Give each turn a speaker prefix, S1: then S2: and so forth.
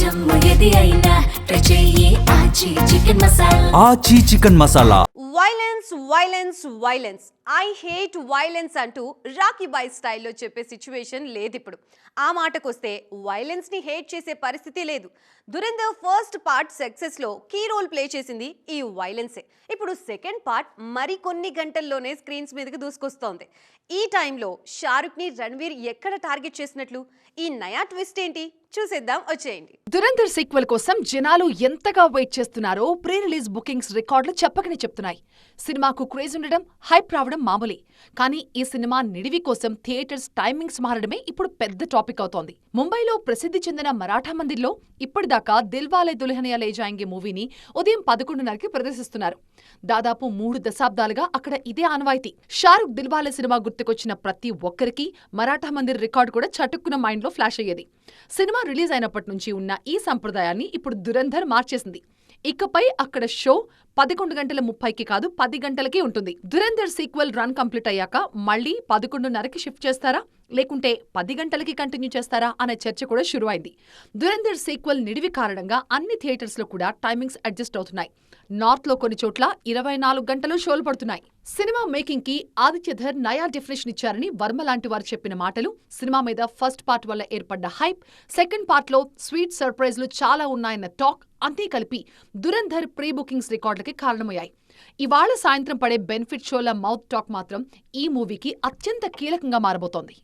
S1: జమ్ము ఏది అయినా ట్రై చెయ్యి ఆచి చికెన్ మసాలా.
S2: ఆచి chicken masala.
S3: Violence violence violence I hate violence అంటూ రాకీబాయ్ స్టైల్లో చెప్పే సిచ్యువేషన్ లేదు ఇప్పుడు. ఆ మాటకొస్తే వైలెన్స్ ని హేట్ చేసే పరిస్థితి లేదు. దురంధర్ ఫస్ట్ పార్ట్ సక్సెస్ లో కీ రోల్ ప్లే చేసింది ఈ వైలెన్సే. ఇప్పుడు సెకండ్ పార్ట్ మరికొన్ని గంటల్లోనే స్క్రీన్స్ మీదకి దూసుకొస్తోంది. ఈ టైంలో షారుఖ్ ని రణ్వీర్ ఎక్కడ టార్గెట్ చేసినట్లు? ఈ నయా ట్విస్ట్ ఏంటి చూసేద్దాం, వచ్చేయండి.
S4: దురంధర్ సీక్వెల్ కోసం జనాలు ఎంతగా వెయిట్ చేస్తున్నారో ప్రీ రిలీజ్ బుకింగ్స్ రికార్డులు చెప్పకనే చెప్తున్నాయి. సినిమాకు క్రేజ్ ఉండడం, హైప్ రావడం మామూలే. కానీ ఈ సినిమా నిడివి కోసం థియేటర్స్ టైమింగ్స్ మారడమే ఇప్పుడు పెద్ద టాపిక్ అవుతోంది. ముంబైలో ప్రసిద్ధి చెందిన మరాఠా మందిర్లో ఇప్పటిదాకా దిల్వాలే దుల్హనియా లే జాయేంగే మూవీని ఉదయం 11:30కి ప్రదర్శిస్తున్నారు. దాదాపు 3 దశాబ్దాలుగా అక్కడ ఇదే ఆనవాయితీ. షారుఖ్ దిల్వాలే సినిమా గుర్తుకొచ్చిన ప్రతి ఒక్కరికి మరాఠా మందిర్ రికార్డు కూడా చటుక్కున మైండ్లో ఫ్లాష్ అయ్యేది. సినిమా రిలీజ్ అయినప్పటి నుంచి ఉన్న ఈ సంప్రదాయాన్ని ఇప్పుడు దురంధర్ మార్చేసింది. ఇకపై అక్కడ షో 11:30కి కాదు 10 గంటలకి ఉంటుంది. దురంధర్ సీక్వెల్ రన్ కంప్లీట్ అయ్యాక మళ్లీ 11:30కి షిఫ్ట్ చేస్తారా, లేకుంటే 10 గంటలకి కంటిన్యూ చేస్తారా అనే చర్చ కూడా షురువైంది. దురంధర్ సీక్వెల్ నిడివి కారణంగా అన్ని థియేటర్స్ లో కూడా టైమింగ్స్ అడ్జస్ట్ అవుతున్నాయి. నార్త్ లో కొన్ని చోట్ల 24 గంటలు షోలు పడుతున్నాయి. సినిమా మేకింగ్ కి ఆదిత్యధర్ నయా డెఫినేషన్ ఇచ్చారని వర్మ లాంటి వారు చెప్పిన మాటలు, సినిమా మీద ఫస్ట్ పార్ట్ వల్ల ఏర్పడ్డ హైప్, సెకండ్ పార్ట్ లో స్వీట్ సర్ప్రైజ్లు చాలా ఉన్నాయన్న టాక్ అంతే కలిపి దురంధర్ ప్రీ బుకింగ్స్ రికార్డులకి కారణమయ్యాయి. ఇవాళ సాయంత్రం పడే బెనిఫిట్ షోల మౌత్ టాక్ మాత్రం ఈ మూవీకి అత్యంత కీలకంగా మారబోతోంది.